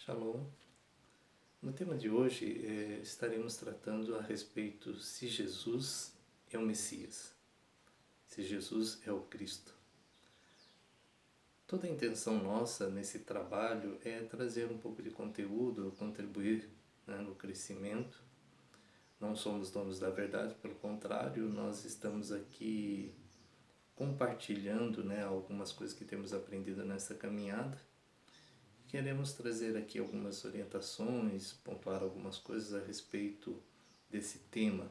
Shalom. No tema de hoje estaremos tratando a respeito se Jesus é o Messias, se Jesus é o Cristo. Toda a intenção nossa nesse trabalho é trazer um pouco de conteúdo, contribuir no crescimento. Não somos donos da verdade, pelo contrário, nós estamos aqui compartilhando algumas coisas que temos aprendido nessa caminhada. Queremos trazer aqui algumas orientações, pontuar algumas coisas a respeito desse tema.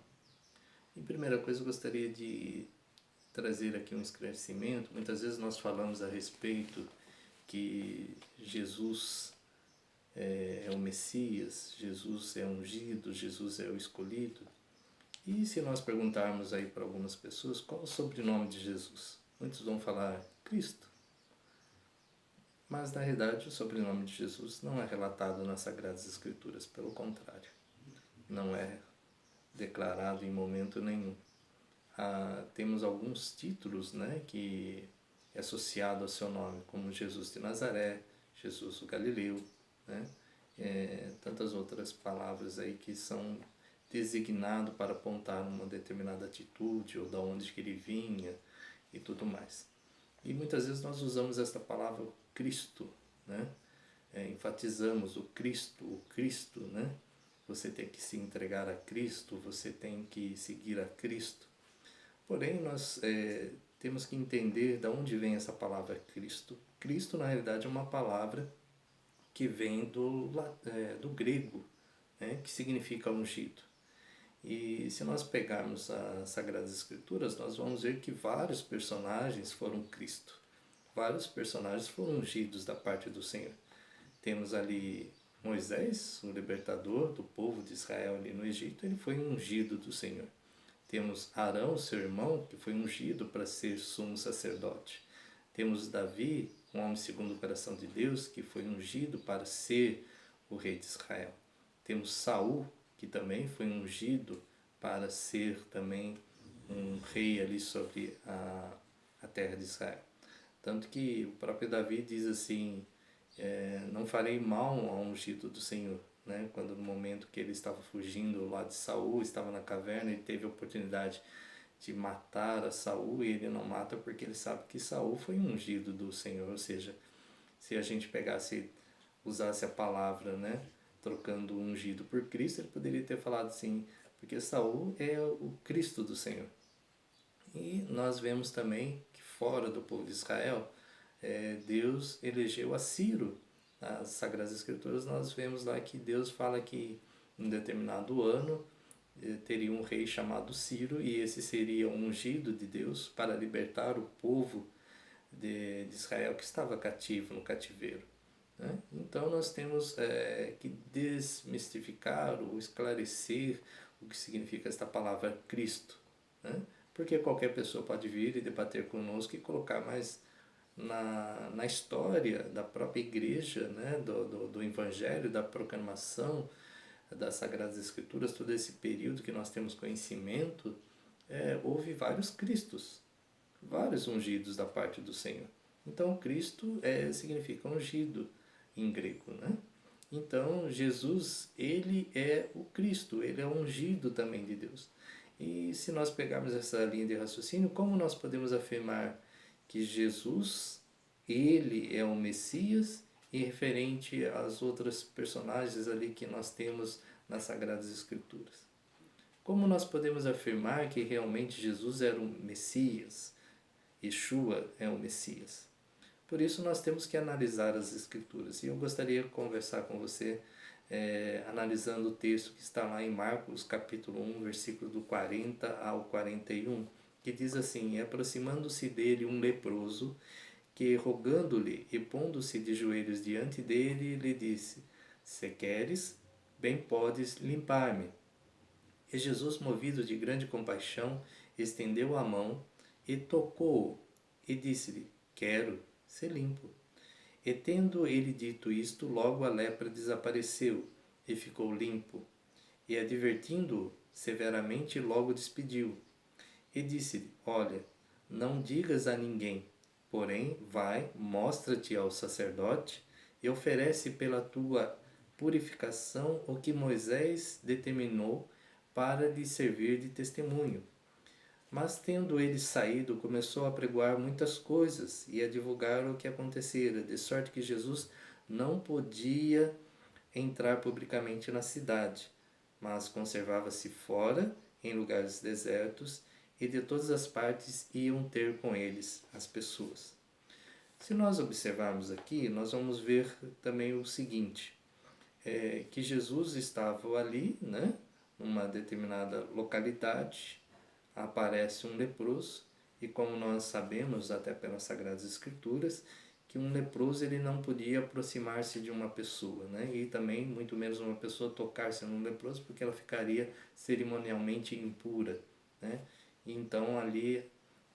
Em primeira coisa, eu gostaria de trazer aqui um esclarecimento. Muitas vezes nós falamos a respeito que Jesus é o Messias, Jesus é ungido, Jesus é o escolhido. E se nós perguntarmos aí para algumas pessoas qual é o sobrenome de Jesus? Muitos vão falar Cristo. Mas, na realidade, o sobrenome de Jesus não é relatado nas Sagradas Escrituras, pelo contrário. Não é declarado em momento nenhum. Temos alguns títulos que é associado ao seu nome, como Jesus de Nazaré, Jesus o Galileu, tantas outras palavras aí que são designados para apontar uma determinada atitude ou de onde que ele vinha e tudo mais. E muitas vezes nós usamos esta palavra Cristo, enfatizamos o Cristo, Você tem que se entregar a Cristo, você tem que seguir a Cristo. Porém, nós temos que entender de onde vem essa palavra Cristo. Cristo, na realidade, é uma palavra que vem do grego, que significa ungido. E se nós pegarmos as Sagradas Escrituras, nós vamos ver que vários personagens foram Cristo. Vários personagens foram ungidos da parte do Senhor. Temos ali Moisés, o libertador do povo de Israel ali no Egito, ele foi ungido do Senhor. Temos Arão, seu irmão, que foi ungido para ser sumo sacerdote. Temos Davi, um homem segundo o coração de Deus, que foi ungido para ser o rei de Israel. Temos Saul, que também foi ungido para ser também um rei ali sobre a terra de Israel. Tanto que o próprio Davi diz assim, não farei mal ao ungido do Senhor. Quando no momento que ele estava fugindo lá de Saul, estava na caverna, ele teve a oportunidade de matar a Saul, e ele não mata porque ele sabe que Saul foi ungido do Senhor. Ou seja, se a gente usasse a palavra, trocando o ungido por Cristo, ele poderia ter falado assim, porque Saul é o Cristo do Senhor. E nós vemos também que fora do povo de Israel, Deus elegeu a Ciro. Nas Sagradas Escrituras nós vemos lá que Deus fala que em determinado ano teria um rei chamado Ciro, e esse seria o ungido de Deus para libertar o povo de Israel que estava cativo, no cativeiro. Então nós temos que desmistificar ou esclarecer o que significa esta palavra Cristo, porque qualquer pessoa pode vir e debater conosco e colocar mais na história da própria igreja, do Evangelho, da proclamação das Sagradas Escrituras, todo esse período que nós temos conhecimento, houve vários Cristos, vários ungidos da parte do Senhor. Então Cristo significa ungido em grego, Então Jesus, ele é o Cristo, ele é ungido também de Deus. E se nós pegarmos essa linha de raciocínio, como nós podemos afirmar que Jesus, ele é o Messias, e referente às outras personagens ali que nós temos nas Sagradas Escrituras? Como nós podemos afirmar que realmente Jesus era o Messias, Yeshua é o Messias? Por isso nós temos que analisar as Escrituras. E eu gostaria de conversar com você analisando o texto que está lá em Marcos capítulo 1, versículo do 40 ao 41, que diz assim: aproximando-se dele um leproso, que rogando-lhe e pondo-se de joelhos diante dele, lhe disse: se queres, bem podes limpar-me. E Jesus, movido de grande compaixão, estendeu a mão e tocou-o, e disse-lhe: quero, ser limpo. E tendo ele dito isto, logo a lepra desapareceu, e ficou limpo. E advertindo-o severamente, logo despediu. E disse-lhe: olha, não digas a ninguém, porém vai, mostra-te ao sacerdote, e oferece pela tua purificação o que Moisés determinou para lhe servir de testemunho. Mas tendo ele saído, começou a pregoar muitas coisas e a divulgar o que acontecera, de sorte que Jesus não podia entrar publicamente na cidade, mas conservava-se fora, em lugares desertos, e de todas as partes iam ter com eles as pessoas. Se nós observarmos aqui, nós vamos ver também o seguinte, que Jesus estava ali, né, numa determinada localidade, aparece um leproso, e como nós sabemos, até pelas Sagradas Escrituras, que um leproso ele não podia aproximar-se de uma pessoa, né? E também, muito menos uma pessoa tocar-se num leproso, porque ela ficaria cerimonialmente impura, né? E então ali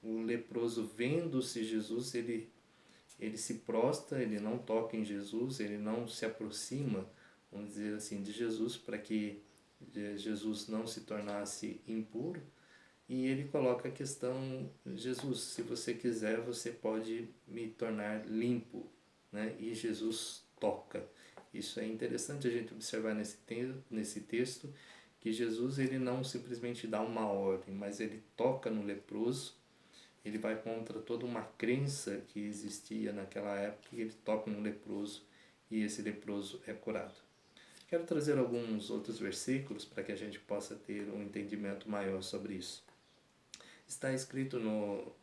o leproso, vendo-se Jesus, ele se prostra, ele não toca em Jesus, ele não se aproxima, vamos dizer assim, de Jesus, para que Jesus não se tornasse impuro. E ele coloca a questão, Jesus, se você quiser, você pode me tornar limpo, né? E Jesus toca. Isso é interessante a gente observar nesse texto, que Jesus ele não simplesmente dá uma ordem, mas ele toca no leproso, ele vai contra toda uma crença que existia naquela época, e ele toca no leproso e esse leproso é curado. Quero trazer alguns outros versículos para que a gente possa ter um entendimento maior sobre isso. Está escrito no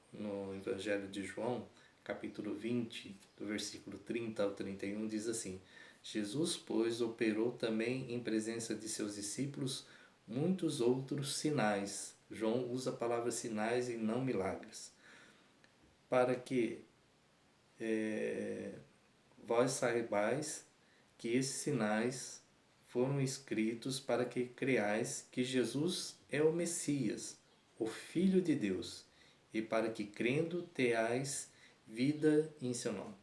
Evangelho de João, capítulo 20, do versículo 30 ao 31, diz assim: Jesus, pois, operou também em presença de seus discípulos muitos outros sinais. João usa a palavra sinais e não milagres. Para que vós saibais que esses sinais foram escritos para que creais que Jesus é o Messias, o Filho de Deus, e para que crendo tenhais vida em seu nome.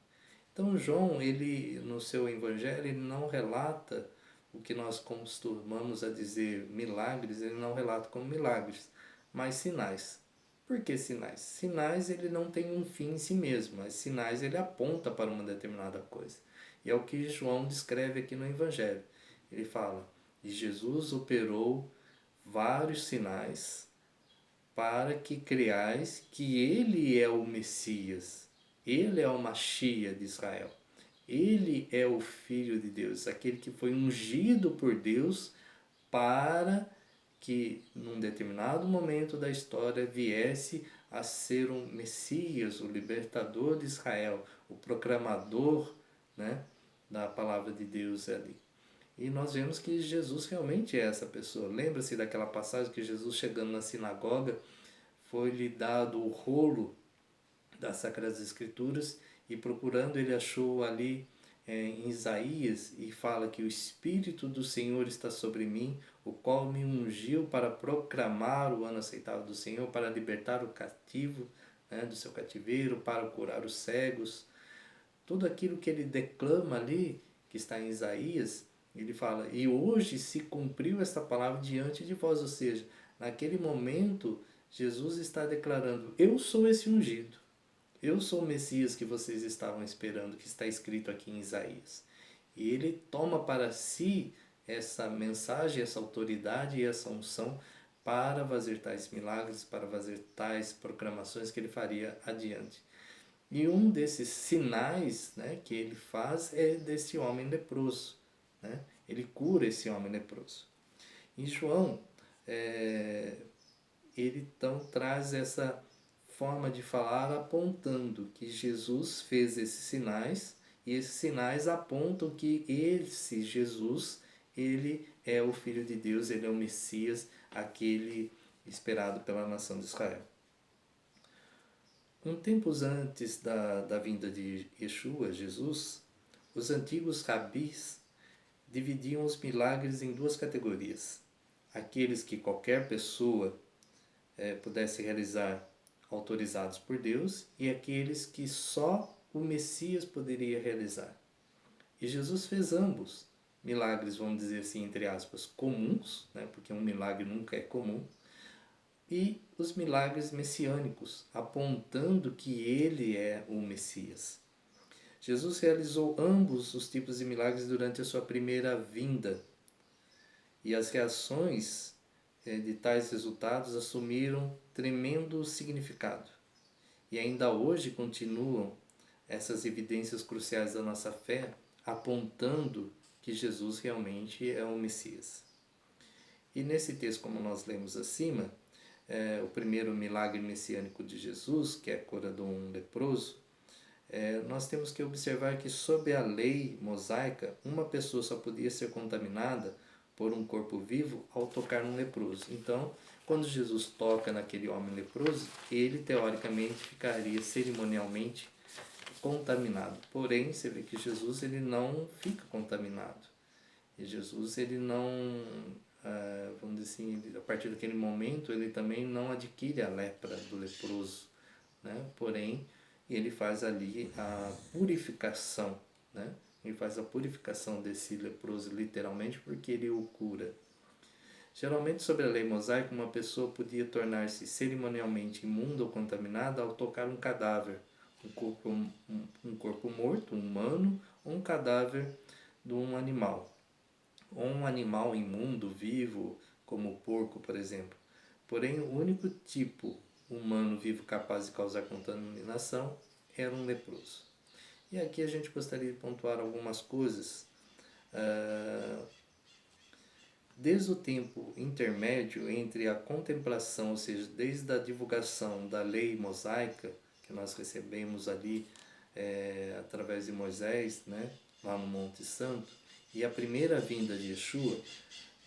Então João, ele no seu evangelho, ele não relata o que nós costumamos a dizer milagres, ele não relata como milagres, mas sinais. Por que sinais? Sinais ele não tem um fim em si mesmo, mas sinais ele aponta para uma determinada coisa. E é o que João descreve aqui no evangelho. Ele fala, e Jesus operou vários sinais para que creais que ele é o Messias, ele é o Mashiach de Israel, ele é o Filho de Deus, aquele que foi ungido por Deus para que num determinado momento da história viesse a ser um Messias, o libertador de Israel, o proclamador, né, da palavra de Deus ali. E nós vemos que Jesus realmente é essa pessoa. Lembra-se daquela passagem que Jesus, chegando na sinagoga, foi-lhe dado o rolo das Sagradas Escrituras e procurando ele achou ali em Isaías, e fala que o Espírito do Senhor está sobre mim, o qual me ungiu para proclamar o ano aceitável do Senhor, para libertar o cativo, né, do seu cativeiro, para curar os cegos. Tudo aquilo que ele declama ali, que está em Isaías, ele fala, e hoje se cumpriu esta palavra diante de vós, ou seja, naquele momento Jesus está declarando, eu sou esse ungido, eu sou o Messias que vocês estavam esperando, que está escrito aqui em Isaías. E ele toma para si essa mensagem, essa autoridade e essa unção para fazer tais milagres, para fazer tais proclamações que ele faria adiante. E um desses sinais, né, que ele faz é desse homem leproso. Né? Ele cura esse homem leproso. E João, ele então traz essa forma de falar apontando que Jesus fez esses sinais, e esses sinais apontam que esse Jesus, ele é o Filho de Deus, ele é o Messias, aquele esperado pela nação de Israel. Tempos antes da vinda de Yeshua, Jesus, os antigos rabis dividiam os milagres em duas categorias. Aqueles que qualquer pessoa pudesse realizar autorizados por Deus, e aqueles que só o Messias poderia realizar. E Jesus fez ambos. Milagres, vamos dizer assim, entre aspas, comuns, né? Porque um milagre nunca é comum, e os milagres messiânicos, apontando que ele é o Messias. Jesus realizou ambos os tipos de milagres durante a sua primeira vinda, e as reações de tais resultados assumiram tremendo significado. E ainda hoje continuam essas evidências cruciais da nossa fé, apontando que Jesus realmente é o Messias. E nesse texto, como nós lemos acima, o primeiro milagre messiânico de Jesus, que é a cura de um leproso, nós temos que observar que sob a lei mosaica, uma pessoa só podia ser contaminada por um corpo vivo ao tocar num leproso. Então, quando Jesus toca naquele homem leproso, ele teoricamente ficaria cerimonialmente contaminado. Porém, você vê que Jesus ele não fica contaminado. E Jesus ele não, vamos dizer assim, a partir daquele momento ele também não adquire a lepra do leproso, né? Porém, ele faz ali a purificação, né? Ele faz a purificação desse leproso literalmente porque ele o cura. Geralmente, sobre a lei mosaica, uma pessoa podia tornar-se cerimonialmente imunda ou contaminada ao tocar um cadáver, um corpo morto, um humano, ou um cadáver de um animal, ou um animal imundo, vivo, como o porco, por exemplo. Porém, o único tipo humano vivo capaz de causar contaminação era um leproso. E aqui a gente gostaria de pontuar algumas coisas. Desde o tempo intermédio entre a contemplação, ou seja, desde a divulgação da lei mosaica, que nós recebemos ali através de Moisés, né, lá no Monte Santo, e a primeira vinda de Yeshua,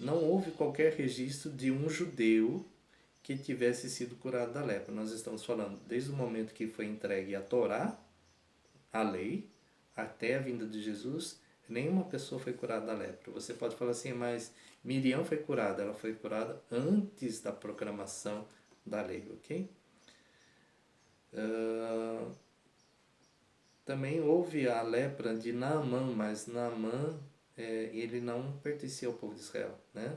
não houve qualquer registro de um judeu que tivesse sido curado da lepra. Nós estamos falando desde o momento que foi entregue a Torá, a lei, até a vinda de Jesus, nenhuma pessoa foi curada da lepra. Você pode falar assim, mas Miriam foi curada. Ela foi curada antes da proclamação da lei, ok? Também houve a lepra de Naamã, mas Naamã ele não pertencia ao povo de Israel, né?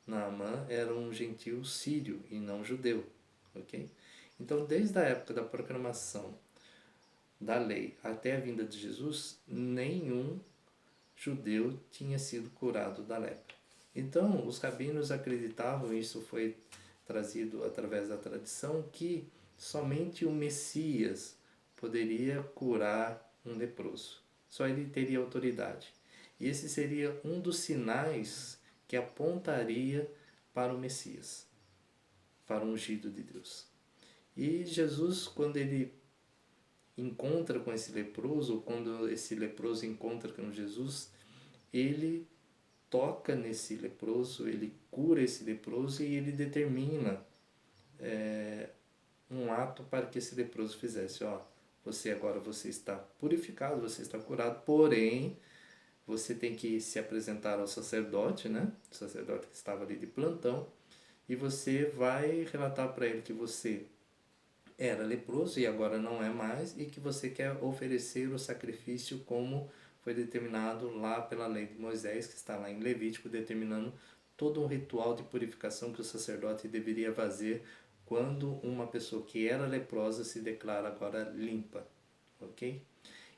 Naamã era um gentil sírio e não judeu, ok? Então, desde a época da proclamação da lei até a vinda de Jesus, nenhum judeu tinha sido curado da lepra. Então, os rabinos acreditavam, isso foi trazido através da tradição, que somente o Messias poderia curar um leproso. Só ele teria autoridade. E esse seria um dos sinais que apontaria para o Messias, para o ungido de Deus. E Jesus, quando ele encontra com esse leproso, ou quando esse leproso encontra com Jesus, ele toca nesse leproso, ele cura esse leproso e ele determina um ato para que esse leproso fizesse. Você está purificado, você está curado, porém você tem que se apresentar ao sacerdote, né? O sacerdote que estava ali de plantão, e você vai relatar para ele que você era leproso e agora não é mais, e que você quer oferecer o sacrifício como foi determinado lá pela lei de Moisés, que está lá em Levítico, determinando todo um ritual de purificação que o sacerdote deveria fazer quando uma pessoa que era leprosa se declara agora limpa, ok?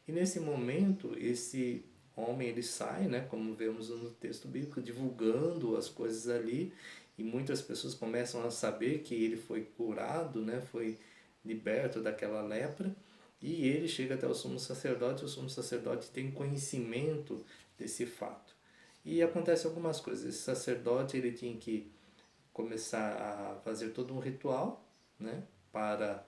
E nesse momento, esse homem ele sai, né, como vemos no texto bíblico, divulgando as coisas ali, e muitas pessoas começam a saber que ele foi curado, né, foi liberto daquela lepra, e ele chega até o sumo sacerdote tem conhecimento desse fato. E acontece algumas coisas. Esse sacerdote ele tinha que começar a fazer todo um ritual, né, para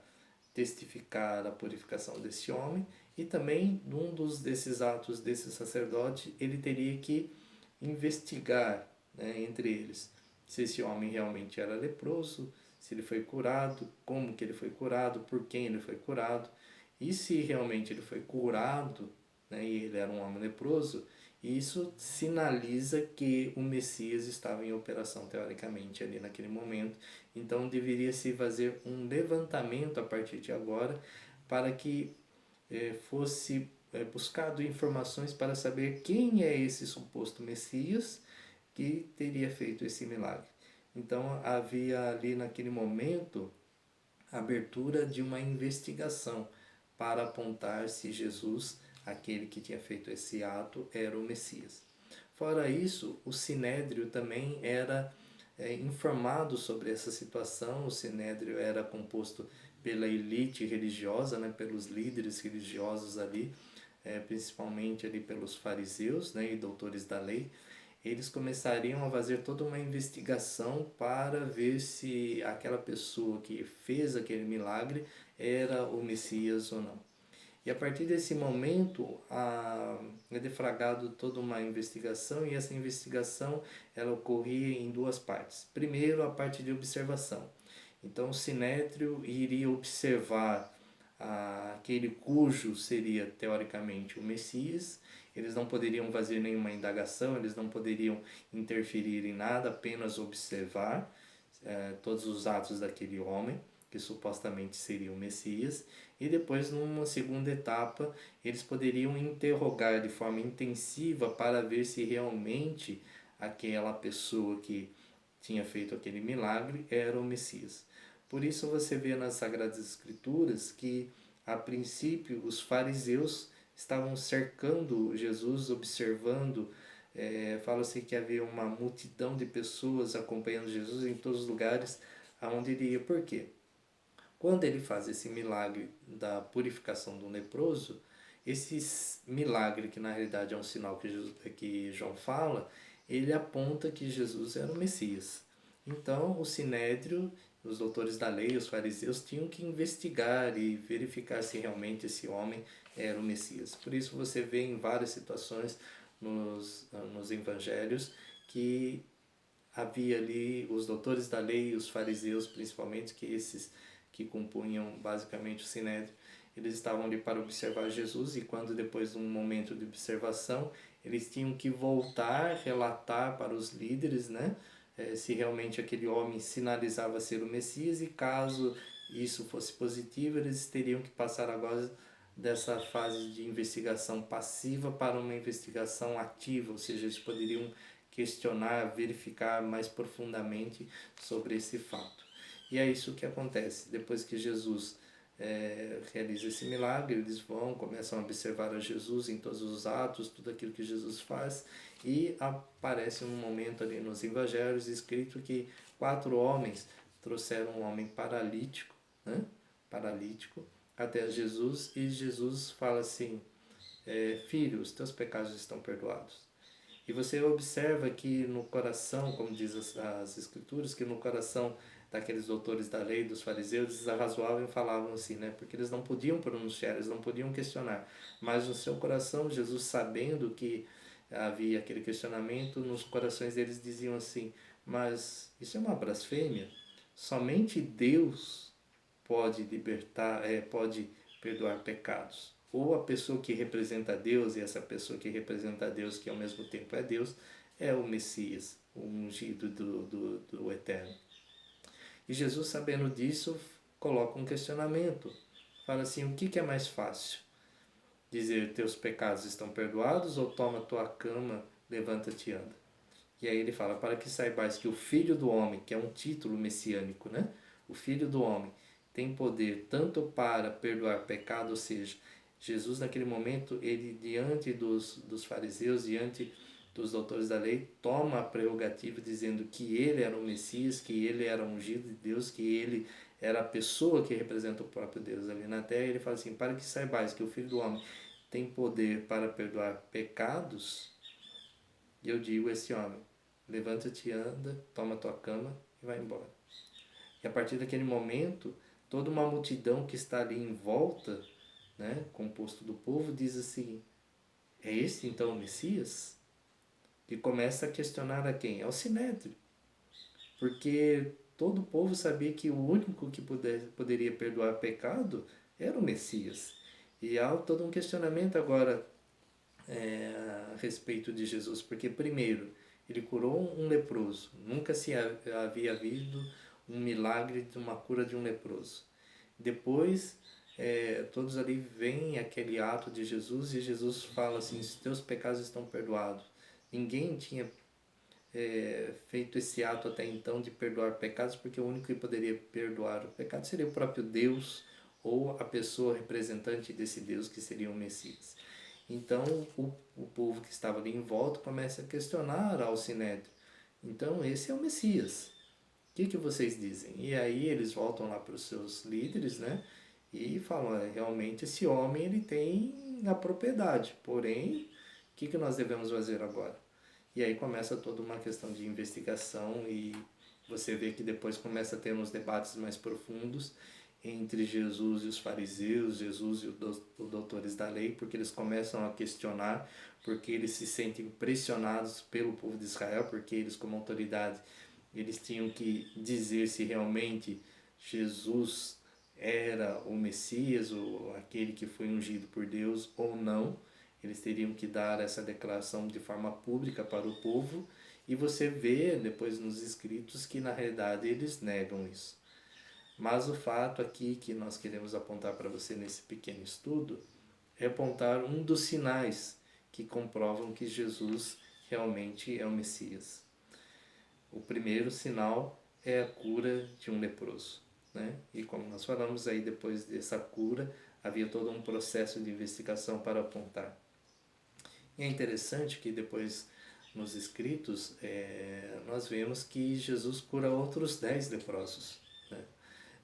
testificar a purificação desse homem, e também num desses atos desse sacerdote ele teria que investigar, né, entre eles se esse homem realmente era leproso, se ele foi curado, como que ele foi curado, por quem ele foi curado, e se realmente ele foi curado, né, e ele era um homem leproso, isso sinaliza que o Messias estava em operação teoricamente ali naquele momento. Então deveria se fazer um levantamento a partir de agora para que fosse buscado informações para saber quem é esse suposto Messias que teria feito esse milagre. Então havia ali naquele momento a abertura de uma investigação para apontar se Jesus aquele que tinha feito esse ato era o Messias. Fora isso, o Sinédrio também era informado sobre essa situação. O Sinédrio era composto pela elite religiosa, né, pelos líderes religiosos ali, principalmente ali pelos fariseus, né, e doutores da lei. Eles começariam a fazer toda uma investigação para ver se aquela pessoa que fez aquele milagre era o Messias ou não. E a partir desse momento é deflagrado toda uma investigação, e essa investigação ela ocorria em duas partes. Primeiro, a parte de observação. Então o Sinédrio iria observar aquele cujo seria teoricamente o Messias. Eles não poderiam fazer nenhuma indagação, eles não poderiam interferir em nada, apenas observar todos os atos daquele homem, que supostamente seria o Messias, e depois, numa segunda etapa, eles poderiam interrogar de forma intensiva para ver se realmente aquela pessoa que tinha feito aquele milagre era o Messias. Por isso você vê nas Sagradas Escrituras que, a princípio, os fariseus estavam cercando Jesus, observando. Fala-se que havia uma multidão de pessoas acompanhando Jesus em todos os lugares aonde ele ia. Por quê? Quando ele faz esse milagre da purificação do leproso, esse milagre, que na realidade é um sinal que João fala, ele aponta que Jesus era o Messias. Então o Sinédrio, os doutores da lei, os fariseus, tinham que investigar e verificar se realmente esse homem era o Messias. Por isso você vê em várias situações nos evangelhos que havia ali os doutores da lei, os fariseus principalmente, que esses que compunham basicamente o Sinédrio, eles estavam ali para observar Jesus, e quando depois de um momento de observação, eles tinham que voltar, relatar para os líderes, né, se realmente aquele homem sinalizava ser o Messias, e caso isso fosse positivo, eles teriam que passar agora dessa fase de investigação passiva para uma investigação ativa, ou seja, eles poderiam questionar, verificar mais profundamente sobre esse fato. E é isso que acontece. Depois que Jesus realiza esse milagre, eles começam a observar a Jesus em todos os atos, tudo aquilo que Jesus faz, e aparece um momento ali nos evangelhos escrito que 4 homens trouxeram um homem paralítico, né? Paralítico, até Jesus, e Jesus fala assim: filho, os teus pecados estão perdoados. E você observa que no coração, como diz as escrituras, que no coração daqueles doutores da lei, dos fariseus, eles arrazoavam e falavam assim, né? Porque eles não podiam pronunciar, eles não podiam questionar. Mas no seu coração, Jesus, sabendo que havia aquele questionamento, nos corações deles diziam assim: mas isso é uma blasfêmia. Somente Deus pode libertar, pode perdoar pecados. Ou a pessoa que representa Deus, e essa pessoa que representa Deus, que ao mesmo tempo é Deus, é o Messias, o ungido do Eterno. E Jesus, sabendo disso, coloca um questionamento. Fala assim: o que é mais fácil? Dizer teus pecados estão perdoados, ou toma tua cama, levanta-te e anda? E aí ele fala: para que saibais que o Filho do Homem, que é um título messiânico, né? O Filho do Homem tem poder tanto para perdoar pecado, ou seja, Jesus naquele momento, ele diante dos fariseus, diante dos doutores da lei, toma a prerrogativa dizendo que ele era o Messias, que ele era ungido de Deus, que ele era a pessoa que representa o próprio Deus ali na terra. Ele fala assim: para que saibais que o Filho do Homem tem poder para perdoar pecados, eu digo a esse homem: levanta-te, anda, toma tua cama e vai embora. E a partir daquele momento, toda uma multidão que está ali em volta, né, composto do povo, diz assim: é este então o Messias? E começa a questionar a quem? Ao Sinédrio. Porque todo o povo sabia que o único que poderia perdoar pecado era o Messias. E há todo um questionamento agora a respeito de Jesus, porque primeiro, ele curou um leproso. Nunca se havia havido um milagre de uma cura de um leproso. Depois, todos ali veem aquele ato de Jesus, e Jesus fala assim: os teus pecados estão perdoados. Ninguém tinha feito esse ato até então de perdoar pecados, porque o único que poderia perdoar o pecado seria o próprio Deus, ou a pessoa representante desse Deus, que seria o Messias. Então o povo que estava ali em volta começa a questionar ao Sinédrio. Então esse é o Messias. O que vocês dizem? E aí eles voltam lá para os seus líderes, né? E falam, realmente esse homem ele tem a propriedade, porém, o que nós devemos fazer agora? E aí começa toda uma questão de investigação e você vê que depois começa a ter uns debates mais profundos entre Jesus e os fariseus, Jesus e os doutores da lei, porque eles começam a questionar, porque eles se sentem pressionados pelo povo de Israel, porque eles como autoridade, eles tinham que dizer se realmente Jesus era o Messias, ou aquele que foi ungido por Deus ou não. Eles teriam que dar essa declaração de forma pública para o povo, e você vê depois nos escritos que na realidade eles negam isso. Mas o fato aqui que nós queremos apontar para você nesse pequeno estudo é apontar um dos sinais que comprovam que Jesus realmente é o Messias. O primeiro sinal é a cura de um leproso, né? E como nós falamos aí, depois dessa cura havia todo um processo de investigação para apontar. E é interessante que depois nos escritos nós vemos que Jesus cura outros 10 leprosos, né?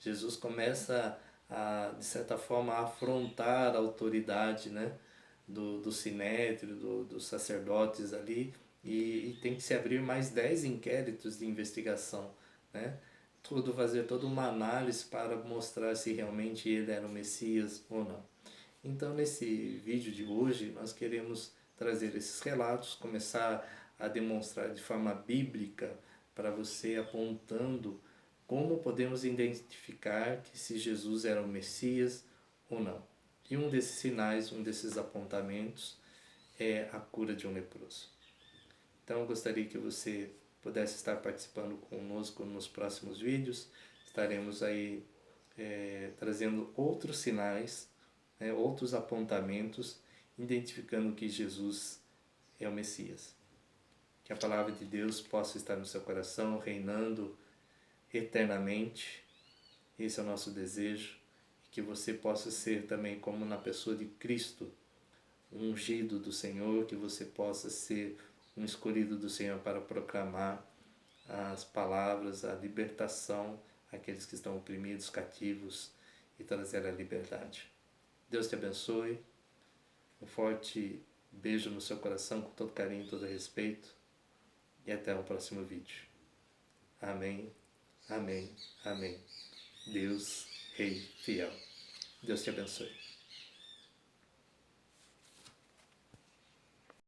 Jesus começa a, de certa forma, a afrontar a autoridade, né, do sinédrio, dos sacerdotes ali, e tem que se abrir mais 10 inquéritos de investigação, né? Fazer toda uma análise para mostrar se realmente ele era o Messias ou não. Então, nesse vídeo de hoje, nós queremos trazer esses relatos, começar a demonstrar de forma bíblica para você, apontando como podemos identificar que se Jesus era o Messias ou não. E um desses sinais, um desses apontamentos é a cura de um leproso. Então eu gostaria que você pudesse estar participando conosco nos próximos vídeos. Estaremos aí trazendo outros sinais, outros apontamentos, identificando que Jesus é o Messias. Que a palavra de Deus possa estar no seu coração, reinando eternamente. Esse é o nosso desejo. E que você possa ser também, como na pessoa de Cristo, um ungido do Senhor, que você possa ser um escolhido do Senhor para proclamar as palavras, a libertação àqueles que estão oprimidos, cativos, e trazer a liberdade. Deus te abençoe. Um forte beijo no seu coração, com todo carinho e todo respeito. E até o próximo vídeo. Amém, amém, amém. Deus, Rei fiel. Deus te abençoe.